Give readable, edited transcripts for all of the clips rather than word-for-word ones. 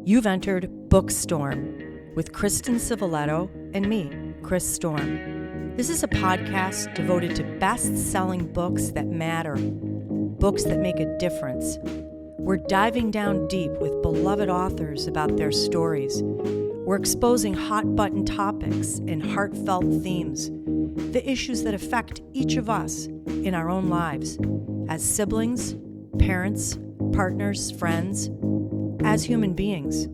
You've entered BOOKSTORM with Kristen Civiletto and me, Chris Storm. This is a podcast devoted to best-selling books that matter, books that make a difference. We're diving down deep with beloved authors about their stories. We're exposing hot-button topics and heartfelt themes, the issues that affect each of us in our own lives, as siblings, parents, partners, friends, as human beings.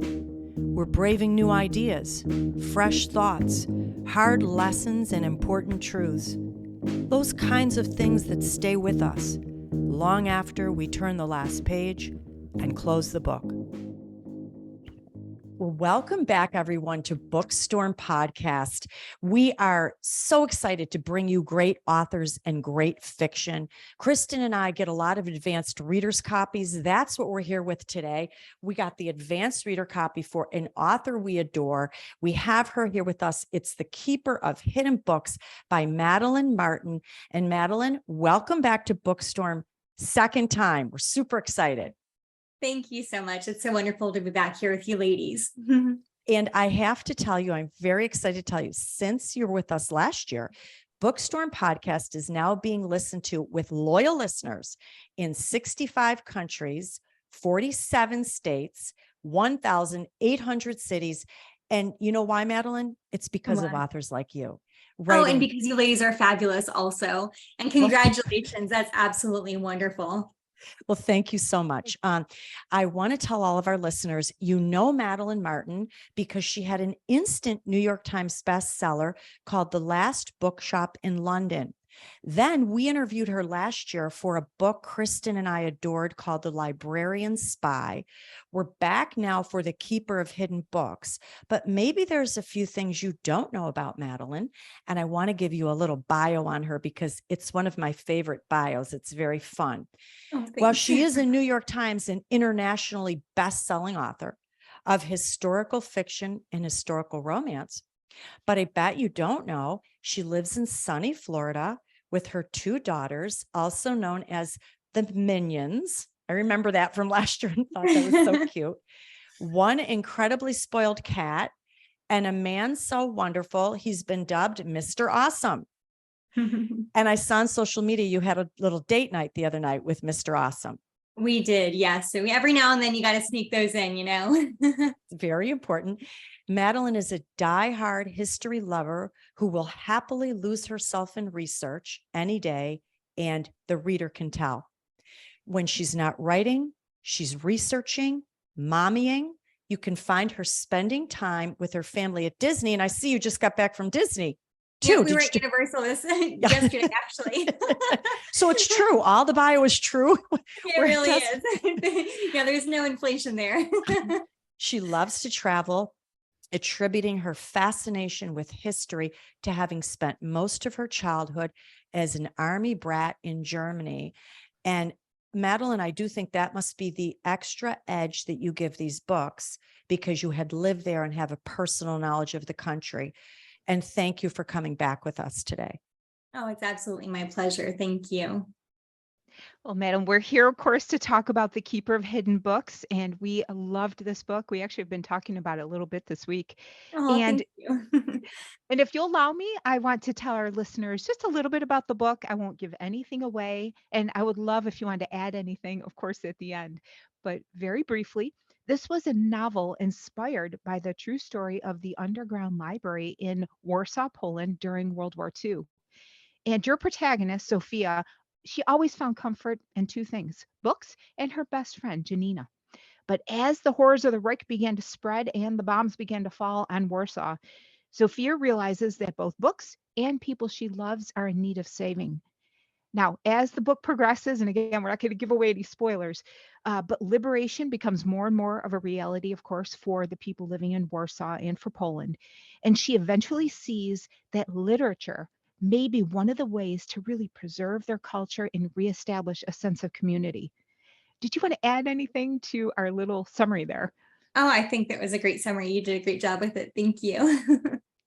We're braving new ideas, fresh thoughts, hard lessons, and important truths. Those kinds of things that stay with us long after we turn the last page and close the book. Well, welcome back, everyone, to BOOKSTORM Podcast. We are so excited to bring you great authors and great fiction. Kristen and I get a lot of advanced readers' copies. That's what we're here with today. We got the advanced reader copy for an author we adore. We have her here with us. It's The Keeper of Hidden Books by Madeline Martin. And Madeline, welcome back to BOOKSTORM. Second time. We're super excited. Thank you so much. It's so wonderful to be back here with you ladies. And I have to tell you, I'm very excited to tell you, since you were with us last year, BOOKSTORM Podcast is now being listened to with loyal listeners in 65 countries, 47 states, 1,800 cities. And you know why, Madeline? It's because of authors like you. Oh, and because you ladies are fabulous also. And congratulations. That's absolutely wonderful. Well, thank you so much. I want to tell all of our listeners, you know Madeline Martin because she had an instant New York Times bestseller called The Last Bookshop in London. Then we interviewed her last year for a book Kristen and I adored called The Librarian's Spy. We're back now for The Keeper of Hidden Books, but maybe there's a few things you don't know about Madeline, and I want to give you a little bio on her because it's one of my favorite bios. It's very fun. Well, she is a New York Times and internationally best-selling author of historical fiction and historical romance. But I bet you don't know, she lives in sunny Florida with her two daughters, also known as the Minions. I remember that from last year and thought that was so cute. One incredibly spoiled cat and a man so wonderful, he's been dubbed Mr. Awesome. And I saw on social media, you had a little date night the other night with Mr. Awesome. We did, yes. So every now and then you got to sneak those in, you know. Very important. Madeline is a diehard history lover who will happily lose herself in research any day, and the reader can tell. When she's not writing, she's researching, mommying. You can find her spending time with her family at Disney. And I see you just got back from Disney. Too. Yeah, we were at Universal yesterday, actually. So it's true. All the bio is true. It really is. Yeah, there's no inflation there. She loves to travel, attributing her fascination with history to having spent most of her childhood as an army brat in Germany. And Madeline, I do think that must be the extra edge that you give these books because you had lived there and have a personal knowledge of the country. And thank you for coming back with us today. Oh, it's absolutely my pleasure. Thank you. Well, Madam, we're here, of course, to talk about The Keeper of Hidden Books, and we loved this book. We actually have been talking about it a little bit this week. Oh, thank you. And if you'll allow me, I want to tell our listeners just a little bit about the book. I won't give anything away, and I would love if you wanted to add anything, of course, at the end. But very briefly, this was a novel inspired by the true story of the underground library in Warsaw, Poland during World War II. And your protagonist, Sophia, she always found comfort in two things, books and her best friend, Janina. But as the horrors of the Reich began to spread and the bombs began to fall on Warsaw, Sophia realizes that both books and people she loves are in need of saving. Now, as the book progresses, and again, we're not going to give away any spoilers, but liberation becomes more and more of a reality, of course, for the people living in Warsaw and for Poland. And she eventually sees that literature may be one of the ways to really preserve their culture and reestablish a sense of community. Did you want to add anything to our little summary there? Oh, I think that was a great summary. You did a great job with it. Thank you.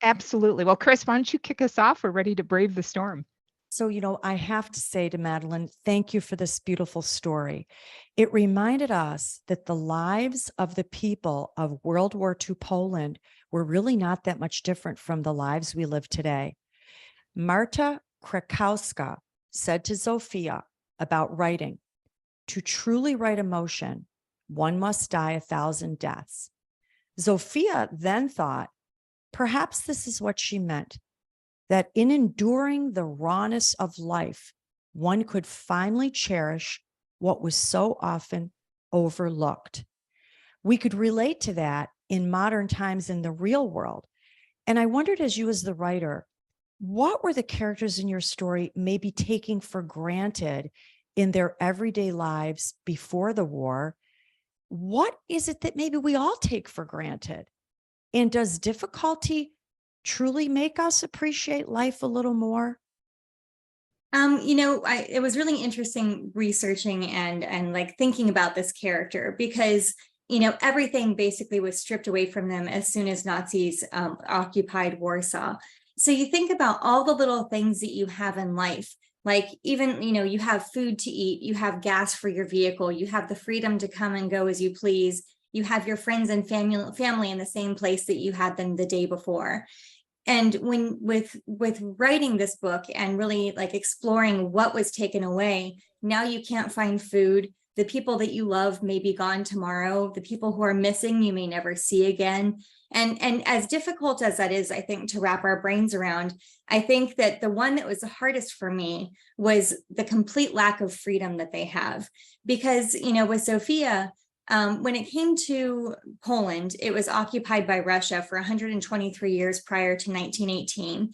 Absolutely. Well, Chris, why don't you kick us off? We're ready to brave the storm. So, I have to say to Madeline, thank you for this beautiful story. It reminded us that the lives of the people of World War II Poland were really not that much different from the lives we live today. Marta Krakowska said to Zofia about writing, to truly write emotion, one must die 1,000 deaths. Zofia then thought, perhaps this is what she meant, that in enduring the rawness of life, one could finally cherish what was so often overlooked. We could relate to that in modern times in the real world. And I wondered, as you as the writer, what were the characters in your story maybe taking for granted in their everyday lives before the war? What is it that maybe we all take for granted? And does difficulty truly make us appreciate life a little more? It was really interesting researching and like thinking about this character because, everything basically was stripped away from them as soon as Nazis occupied Warsaw. So you think about all the little things that you have in life, like even, you have food to eat, you have gas for your vehicle, you have the freedom to come and go as you please. You have your friends and family in the same place that you had them the day before. And when with writing this book and really like exploring what was taken away, now you can't find food. The people that you love may be gone tomorrow. The people who are missing you may never see again. And as difficult as that is, I think, to wrap our brains around, I think that the one that was the hardest for me was the complete lack of freedom that they have. Because, with Sophia, when it came to Poland, it was occupied by Russia for 123 years prior to 1918.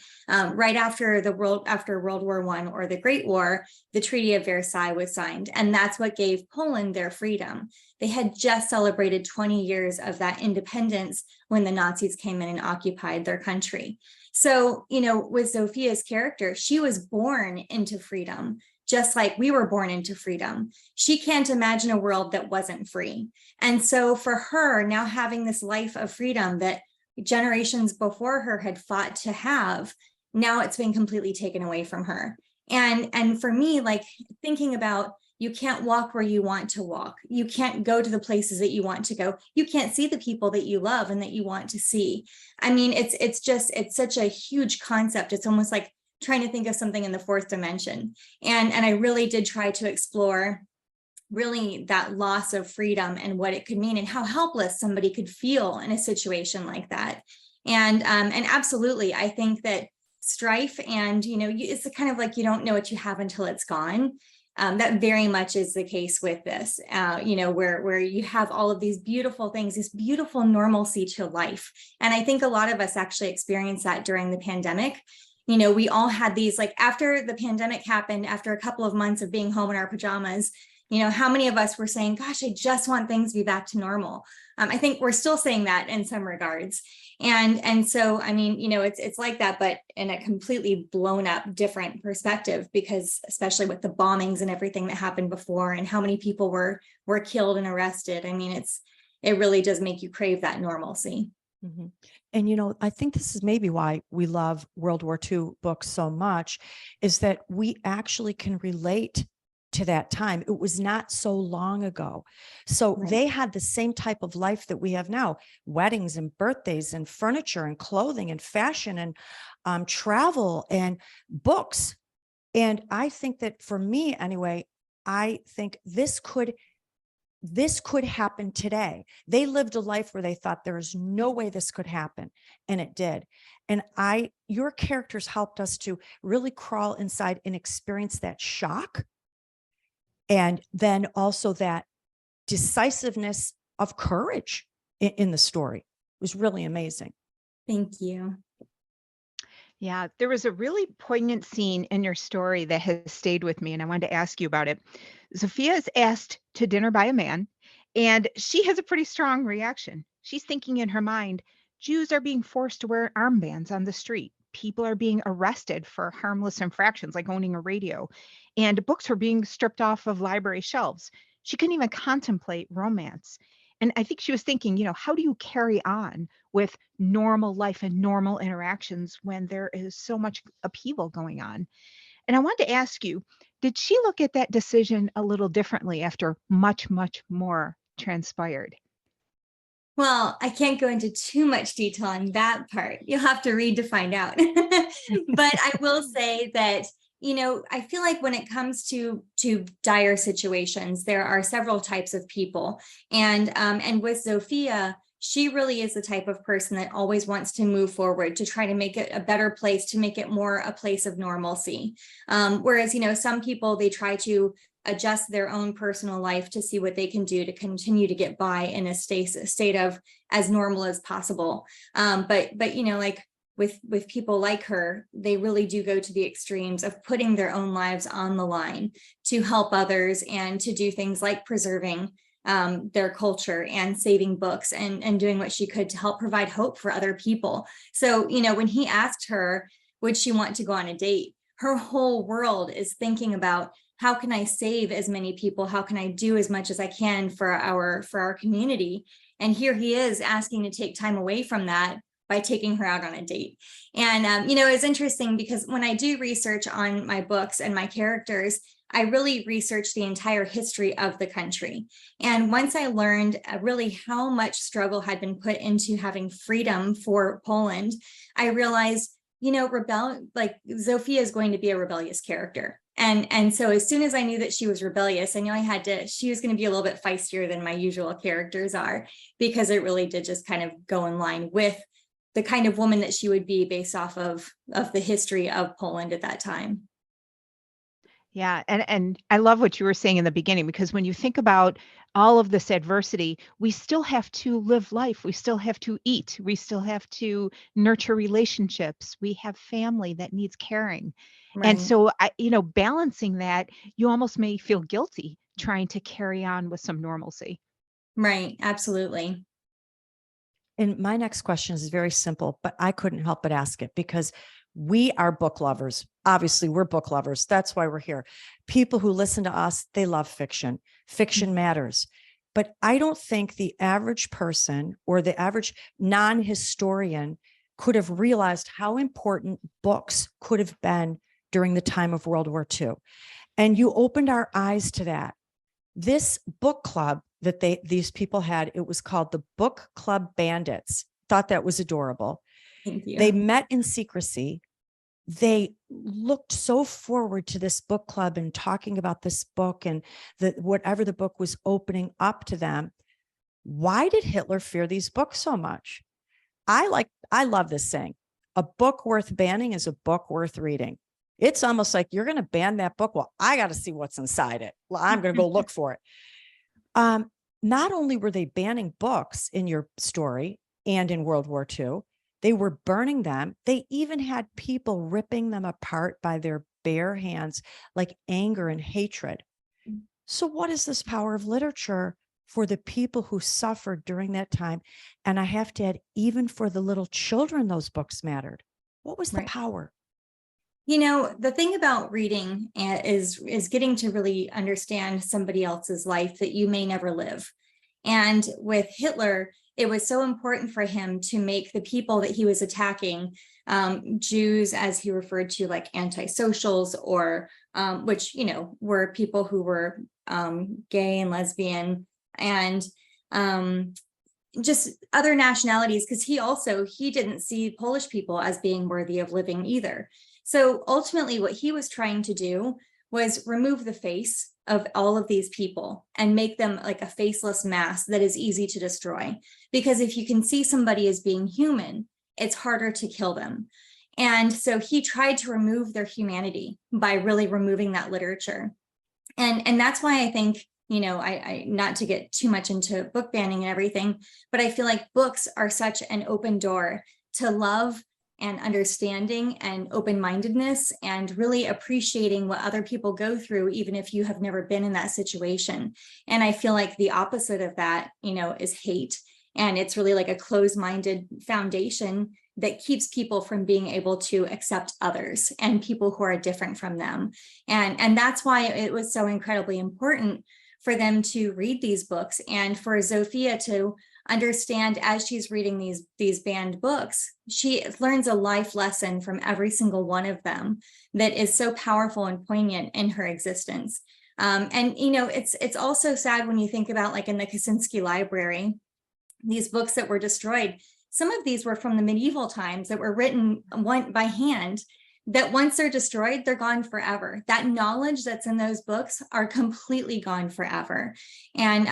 Right after World War I, or the Great War, the Treaty of Versailles was signed, and that's what gave Poland their freedom. They had just celebrated 20 years of that independence when the Nazis came in and occupied their country. So, with Sophia's character, she was born into freedom, just like we were born into freedom. She can't imagine a world that wasn't free. And so for her, now having this life of freedom that generations before her had fought to have, now it's been completely taken away from her. And for me, like thinking about, you can't walk where you want to walk. You can't go to the places that you want to go. You can't see the people that you love and that you want to see. I mean, it's such a huge concept. It's almost like trying to think of something in the fourth dimension. And I really did try to explore really that loss of freedom and what it could mean and how helpless somebody could feel in a situation like that. And absolutely, I think that strife and, it's kind of like you don't know what you have until it's gone. That very much is the case with this, where you have all of these beautiful things, this beautiful normalcy to life. And I think a lot of us actually experienced that during the pandemic. We all had these, like after the pandemic happened, after a couple of months of being home in our pajamas, how many of us were saying, gosh, I just want things to be back to normal. I think we're still saying that in some regards. And so, I mean, it's like that, but in a completely blown up different perspective, because especially with the bombings and everything that happened before and how many people were killed and arrested. I mean, it really does make you crave that normalcy. Mm-hmm. And, I think this is maybe why we love World War II books so much, is that we actually can relate to that time. It was not so long ago. So Right. They had the same type of life that we have now: weddings and birthdays and furniture and clothing and fashion and travel and books. And I think that for me anyway, I think this could happen today. They lived a life where they thought there is no way this could happen, and it did. And your characters helped us to really crawl inside and experience that shock, and then also that decisiveness of courage in the story. It was really amazing. Thank you. Yeah, there was a really poignant scene in your story that has stayed with me, and I wanted to ask you about it. Sophia is asked to dinner by a man, and she has a pretty strong reaction. She's thinking in her mind, Jews are being forced to wear armbands on the street. People are being arrested for harmless infractions like owning a radio, and books are being stripped off of library shelves. She couldn't even contemplate romance. And I think she was thinking, how do you carry on with normal life and normal interactions when there is so much upheaval going on? And I wanted to ask you, did she look at that decision a little differently after much, much more transpired? Well, I can't go into too much detail on that part. You'll have to read to find out. But I will say that, I feel like when it comes to dire situations, there are several types of people. And with Zofia, she really is the type of person that always wants to move forward, to try to make it a better place, to make it more a place of normalcy. Whereas, some people, they try to adjust their own personal life to see what they can do to continue to get by in a state of as normal as possible. But like with people like her, they really do go to the extremes of putting their own lives on the line to help others and to do things like preserving their culture and saving books and doing what she could to help provide hope for other people. So, when he asked her, would she want to go on a date? Her whole world is thinking about, how can I save as many people? How can I do as much as I can for our community? And here he is asking to take time away from that by taking her out on a date. And, it's interesting because when I do research on my books and my characters, I really researched the entire history of the country. And once I learned really how much struggle had been put into having freedom for Poland, I realized, like Zofia is going to be a rebellious character. And so as soon as I knew that she was rebellious, I knew she was going to be a little bit feistier than my usual characters are, because it really did just kind of go in line with the kind of woman that she would be based off of the history of Poland at that time. Yeah, and I love what you were saying in the beginning, because when you think about all of this adversity, we still have to live life. We still have to eat. We still have to nurture relationships. We have family that needs caring. And Right. so balancing that, you almost may feel guilty trying to carry on with some normalcy. Right. Absolutely. And my next question is very simple, but I couldn't help but ask it because we are book lovers. Obviously, we're book lovers. That's why we're here. People who listen to us, they love fiction. Fiction matters. But I don't think the average person or the average non-historian could have realized how important books could have been during the time of World War II. And you opened our eyes to that. This book club that these people had, it was called the Book Club Bandits. Thought that was adorable. Thank you. They met in secrecy. They looked so forward to this book club and talking about this book and whatever the book was opening up to them. Why did Hitler fear these books so much? I love this saying, a book worth banning is a book worth reading. It's almost like, you're going to ban that book. Well, I got to see what's inside it. Well, I'm going to go look for it. Not only were they banning books in your story and in World War II, they were burning them. They even had people ripping them apart by their bare hands, like anger and hatred. So what is this power of literature for the people who suffered during that time? And I have to add, even for the little children, those books mattered. What was the power? The thing about reading is getting to really understand somebody else's life that you may never live. And with Hitler, it was so important for him to make the people that he was attacking, Jews, as he referred to, like antisocials, or which, were people who were gay and lesbian and just other nationalities, because he didn't see Polish people as being worthy of living either. So ultimately, what he was trying to do was remove the face of all of these people and make them like a faceless mass that is easy to destroy. Because if you can see somebody as being human, it's harder to kill them. And so he tried to remove their humanity by really removing that literature. And that's why I think, I not to get too much into book banning and everything, but I feel like books are such an open door to love and understanding and open-mindedness and really appreciating what other people go through, even if you have never been in that situation. And I feel like the opposite of that, is hate. And it's really like a closed-minded foundation that keeps people from being able to accept others and people who are different from them. And that's why it was so incredibly important for them to read these books and for Zofia to understand as she's reading these banned books, she learns a life lesson from every single one of them that is so powerful and poignant in her existence. And it's also sad when you think about, like, in the Kaczynski Library, these books that were destroyed. Some of these were from the medieval times that were written by hand, that once they're destroyed, they're gone forever. That knowledge that's in those books are completely gone forever. And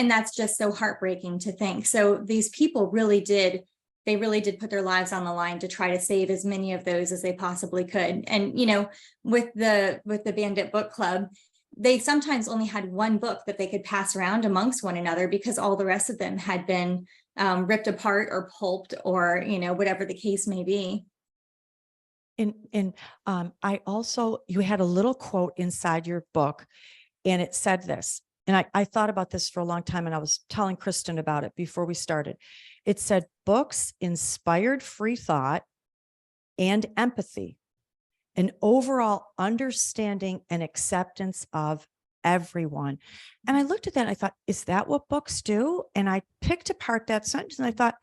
that's just so heartbreaking to think. So these people really did put their lives on the line to try to save as many of those as they possibly could. And, with the Bandit Book Club, they sometimes only had one book that they could pass around amongst one another, because all the rest of them had been ripped apart or pulped, or, whatever the case may be. And you had a little quote inside your book, and it said this, and I thought about this for a long time, and I was telling Kristen about it before we started. It said, books inspired free thought and empathy, an overall understanding and acceptance of everyone. And I looked at that and I thought, is that what books do? And I picked apart that sentence and I thought,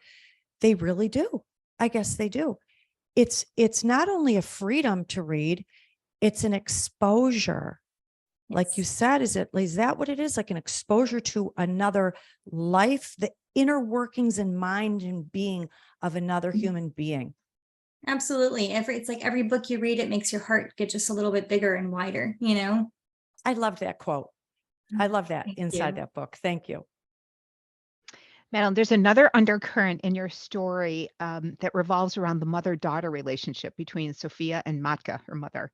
they really do. I guess they do. It's not only a freedom to read, it's an exposure. Yes. Like you said, is that what it is? Like an exposure to another life, the inner workings and mind and being of another human being. Absolutely. It's like every book you read, it makes your heart get just a little bit bigger and wider, I love that quote. I love that Thank inside you. that book. Thank you. Madeline, there's another undercurrent in your story that revolves around the mother-daughter relationship between Sophia and Matka, her mother.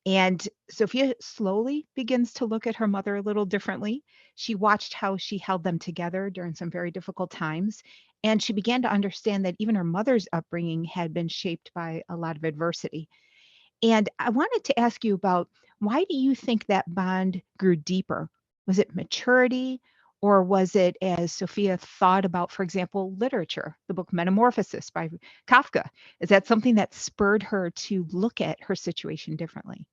And Sophia slowly begins to look at her mother a little differently. She watched how she held them together during some very difficult times. And she began to understand that even her mother's upbringing had been shaped by a lot of adversity. And I wanted to ask you about, why do you think that bond grew deeper? Was it maturity, or was it as Sophia thought about, for example, literature, the book Metamorphosis by Kafka? Is that something that spurred her to look at her situation differently?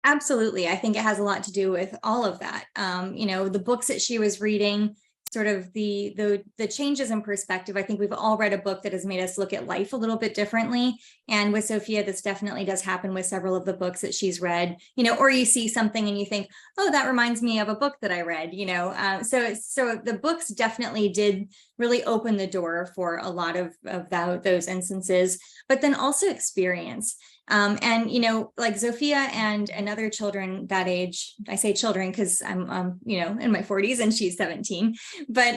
Absolutely. I think it has a lot to do with all of that. The books that she was reading, sort of the changes in perspective. I think we've all read a book that has made us look at life a little bit differently. And with Sophia, this definitely does happen with several of the books that she's read, or you see something and you think, oh, that reminds me of a book that I read, so the books definitely did really open the door for a lot of those instances, but then also experience. And, like Sophia and other children that age, I say children because I'm, in my 40s and she's 17, but,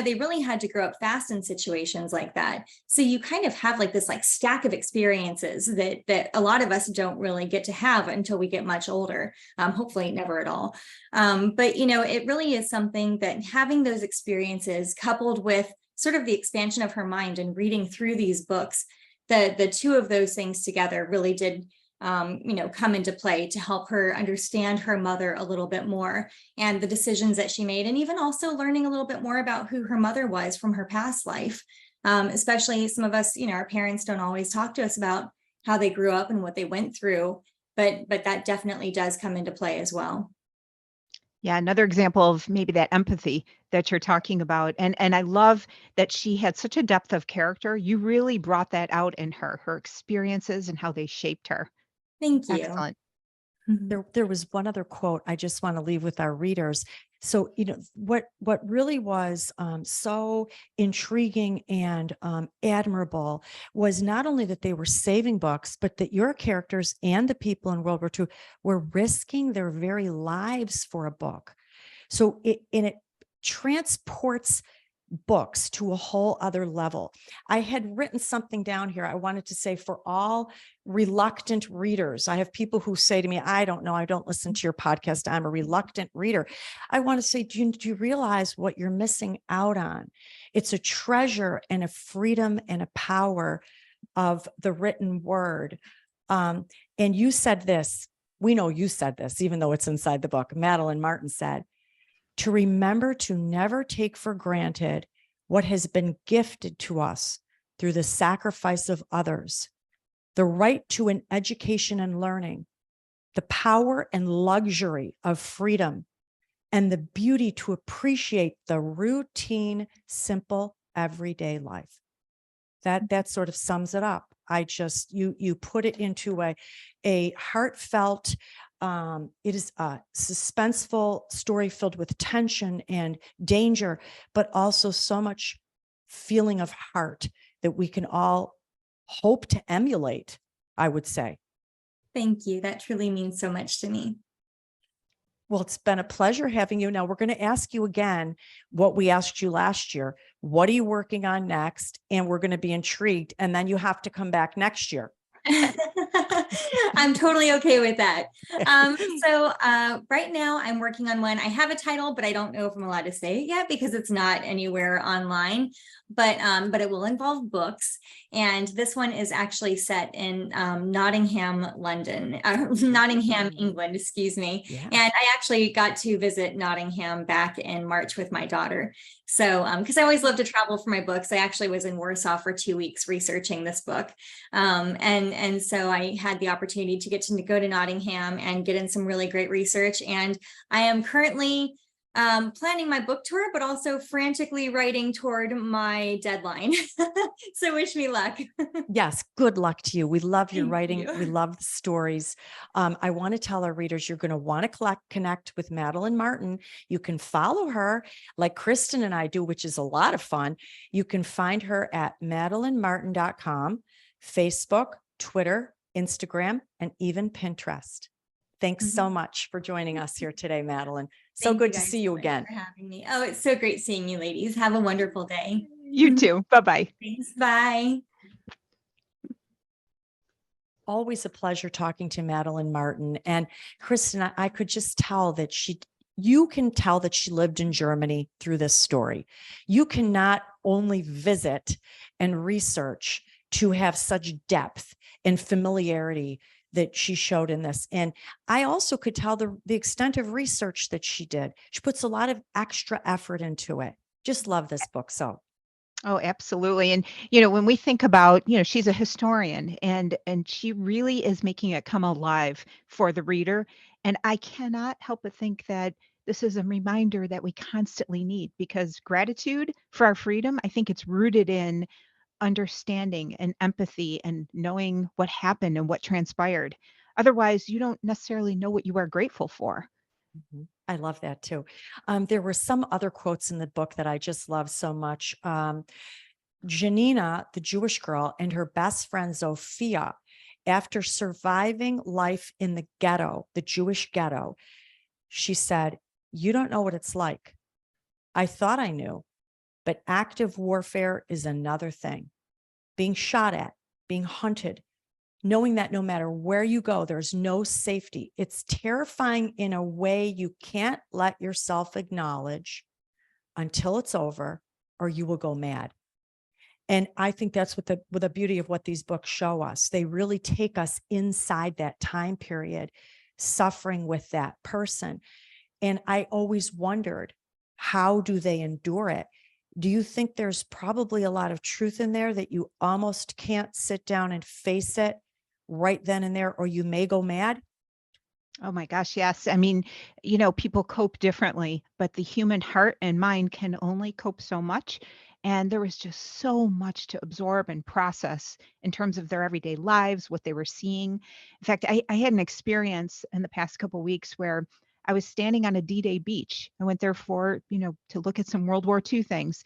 they really had to grow up fast in situations like that. So you kind of have like this stack of experiences that a lot of us don't really get to have until we get much older. Hopefully never at all. But, it really is something that having those experiences coupled with sort of the expansion of her mind and reading through these books, the two of those things together really did, come into play to help her understand her mother a little bit more and the decisions that she made, and even also learning a little bit more about who her mother was from her past life. Especially some of us, our parents don't always talk to us about how they grew up and what they went through, but that definitely does come into play as well. Yeah, another example of maybe that empathy that you're talking about. And I love that she had such a depth of character. You really brought that out in her experiences and how they shaped her. Thank you. Excellent. There was one other quote I just want to leave with our readers. So, what really was so intriguing and admirable was not only that they were saving books, but that your characters and the people in World War II were risking their very lives for a book. So it transports books to a whole other level. I had written something down here. I wanted to say, for all reluctant readers, I have people who say to me, I don't know, I don't listen to your podcast, I'm a reluctant reader. I want to say, do you realize what you're missing out on? It's a treasure and a freedom and a power of the written word. And you said this, we know you said this, even though it's inside the book. Madeline Martin said, to remember to never take for granted what has been gifted to us through the sacrifice of others, the right to an education and learning, the power and luxury of freedom, and the beauty to appreciate the routine, simple everyday life. That sort of sums it up. You put it into a heartfelt, it is a suspenseful story filled with tension and danger, but also so much feeling of heart that we can all hope to emulate, I would say. Thank you. That truly means so much to me. Well, it's been a pleasure having you. Now we're going to ask you again what we asked you last year. What are you working on next? And we're going to be intrigued. And then you have to come back next year. I'm totally okay with that. So right now I'm working on one. I have a title, but I don't know if I'm allowed to say it yet because it's not anywhere online. But it will involve books. And this one is actually set in Nottingham, England, excuse me. Yeah. And I actually got to visit Nottingham back in March with my daughter. So, because I always love to travel for my books, I actually was in Warsaw for 2 weeks researching this book. And so I had the opportunity to get to go to Nottingham and get in some really great research. And I am currently planning my book tour, but also frantically writing toward my deadline. So wish me luck. Yes, good luck to you. We love your Thank writing. you. We love the stories. I want to tell our readers, you're going to want to connect with Madeline Martin. You can follow her like Kristen and I do, which is a lot of fun. You can find her at madelinemartin.com, Facebook, Twitter, Instagram, and even Pinterest. Thanks so much for joining us here today, Madeline. So Thank good you to guys see you so much again. for having me. Oh, it's so great seeing you ladies. Have a wonderful day. You too. Bye-bye. Thanks. Bye. Always a pleasure talking to Madeline Martin. And Kristen, I could just tell that you can tell that she lived in Germany through this story. You can not only visit and research to have such depth and familiarity that she showed in this. And I also could tell the extent of research that she did. She puts a lot of extra effort into it. Just love this book. So Oh, absolutely. And when we think about, she's a historian and she really is making it come alive for the reader. And I cannot help but think that this is a reminder that we constantly need, because gratitude for our freedom, I think it's rooted in understanding and empathy and knowing what happened and what transpired. Otherwise, you don't necessarily know what you are grateful for. I love that too. There were some other quotes in the book that I just love so much. Janina, the Jewish girl, and her best friend Zofia, after surviving life in the ghetto, the Jewish ghetto, she said, "You don't know what it's like. I thought I knew, but active warfare is another thing. Being shot at, being hunted, knowing that no matter where you go, there's no safety. It's terrifying in a way you can't let yourself acknowledge until it's over, or you will go mad." And I think that's what the beauty of what these books show us. They really take us inside that time period, suffering with that person. And I always wondered, how do they endure it? Do you think there's probably a lot of truth in there that you almost can't sit down and face it right then and there, or you may go mad? Oh my gosh, yes. I mean, people cope differently, but the human heart and mind can only cope so much. And there was just so much to absorb and process in terms of their everyday lives, what they were seeing. In fact, I had an experience in the past couple of weeks where I was standing on a D-Day beach. I went there for, to look at some World War II things.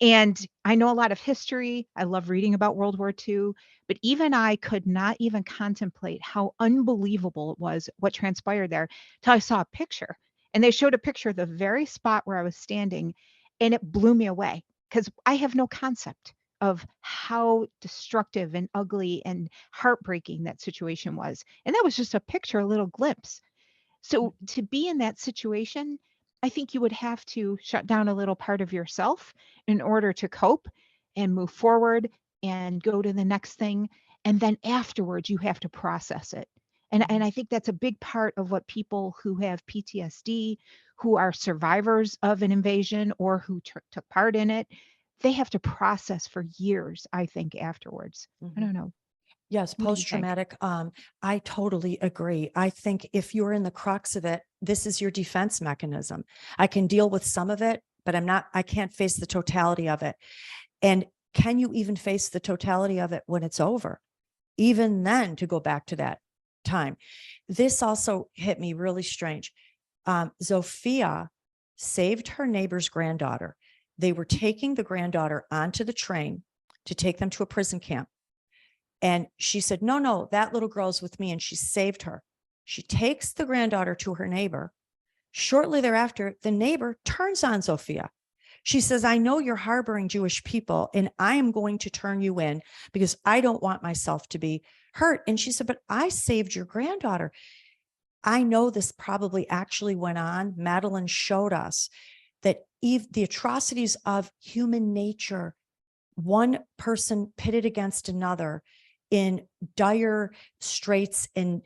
And I know a lot of history. I love reading about World War II, but even I could not even contemplate how unbelievable it was what transpired there till I saw a picture. And they showed a picture of the very spot where I was standing, and it blew me away because I have no concept of how destructive and ugly and heartbreaking that situation was. And that was just a picture, a little glimpse. So to be in that situation, I think you would have to shut down a little part of yourself in order to cope and move forward and go to the next thing. And then afterwards, you have to process it. And I think that's a big part of what people who have PTSD, who are survivors of an invasion or who took part in it, they have to process for years, I think, afterwards. I don't know. Yes, What do you think? post-traumatic. I totally agree. I think if you're in the crux of it, this is your defense mechanism. I can deal with some of it, but I can't face the totality of it. And can you even face the totality of it when it's over? Even then, to go back to that time. This also hit me really strange. Zofia saved her neighbor's granddaughter. They were taking the granddaughter onto the train to take them to a prison camp. And she said, no, that little girl's with me. And she saved her. She takes the granddaughter to her neighbor. Shortly thereafter, the neighbor turns on Zofia. She says, I know you're harboring Jewish people, and I am going to turn you in because I don't want myself to be hurt. And she said, but I saved your granddaughter. I know this probably actually went on. Madeline showed us that the atrocities of human nature, one person pitted against another in dire straits and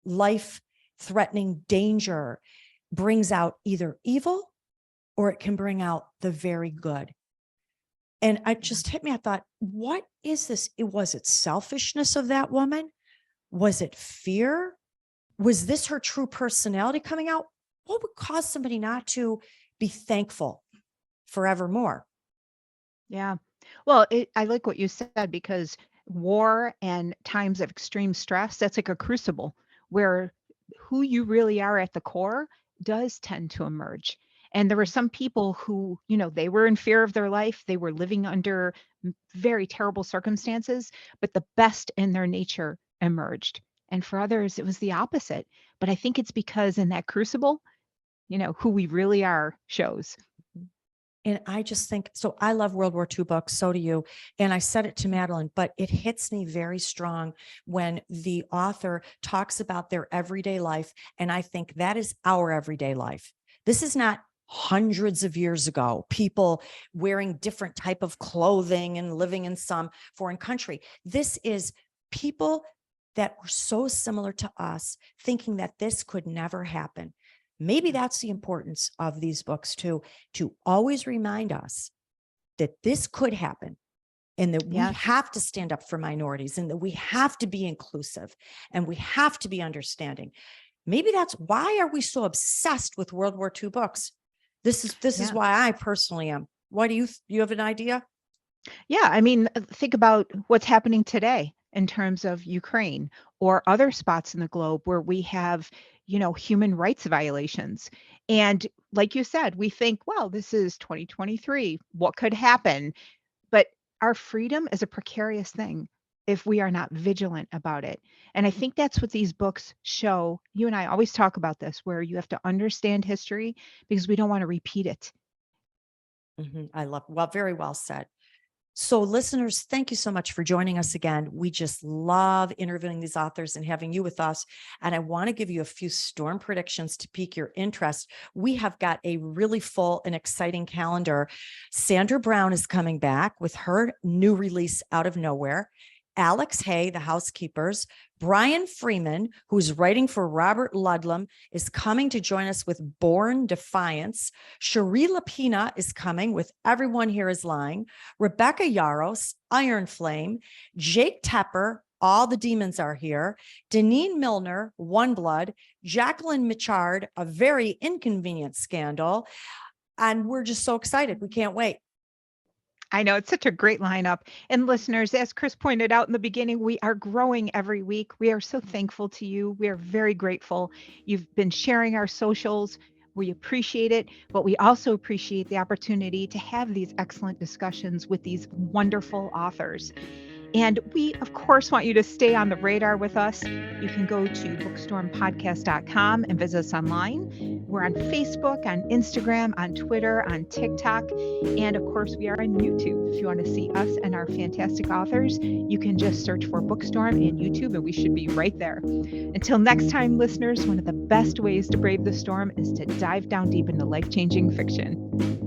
life-threatening danger, brings out either evil or it can bring out the very good. And it just hit me. I thought, what is this? Was it selfishness of that woman? Was it fear? Was this her true personality coming out? What would cause somebody not to be thankful forevermore? Yeah. Well, I like what you said, because war and times of extreme stress, that's like a crucible where who you really are at the core does tend to emerge. And there were some people who, they were in fear of their life. They were living under very terrible circumstances, but the best in their nature emerged. And for others, it was the opposite. But I think it's because in that crucible, who we really are shows. And I just think, so I love World War II books, so do you. And I said it to Madeline, but it hits me very strong when the author talks about their everyday life. And I think that is our everyday life. This is not hundreds of years ago, people wearing different type of clothing and living in some foreign country. This is people that were so similar to us, thinking that this could never happen. Maybe that's the importance of these books too, to always remind us that this could happen and that we have to stand up for minorities and that we have to be inclusive and we have to be understanding. Maybe that's why are we so obsessed with World War II books? This is why I personally am. Why do you have an idea? Yeah. I mean, think about what's happening today in terms of Ukraine or other spots in the globe where we have, human rights violations. And like you said, we think, well, this is 2023. What could happen? But our freedom is a precarious thing if we are not vigilant about it. And I think that's what these books show. You and I always talk about this, where you have to understand history because we don't want to repeat it. I love, very well said. So listeners, thank you so much for joining us again. We just love interviewing these authors and having you with us. And I want to give you a few storm predictions to pique your interest. We have got a really full and exciting calendar. Sandra Brown is coming back with her new release, Out of Nowhere. Alex Hay, The Housekeepers. Brian Freeman, who's writing for Robert Ludlum, is coming to join us with Born Defiance. Cherie Lapina is coming with Everyone Here Is Lying. Rebecca Yaros, Iron Flame. Jake Tepper, All the Demons Are Here. Deneen Milner, One Blood. Jacqueline Michard, A Very Inconvenient Scandal. And we're just so excited. We can't wait. I know, it's such a great lineup. And listeners, as Chris pointed out in the beginning, we are growing every week. We are so thankful to you. We are very grateful. You've been sharing our socials. We appreciate it, but we also appreciate the opportunity to have these excellent discussions with these wonderful authors. And we, of course, want you to stay on the radar with us. You can go to bookstormpodcast.com and visit us online. We're on Facebook, on Instagram, on Twitter, on TikTok, and of course, we are on YouTube. If you want to see us and our fantastic authors, you can just search for Bookstorm in YouTube, and we should be right there. Until next time, listeners, one of the best ways to brave the storm is to dive down deep into life-changing fiction.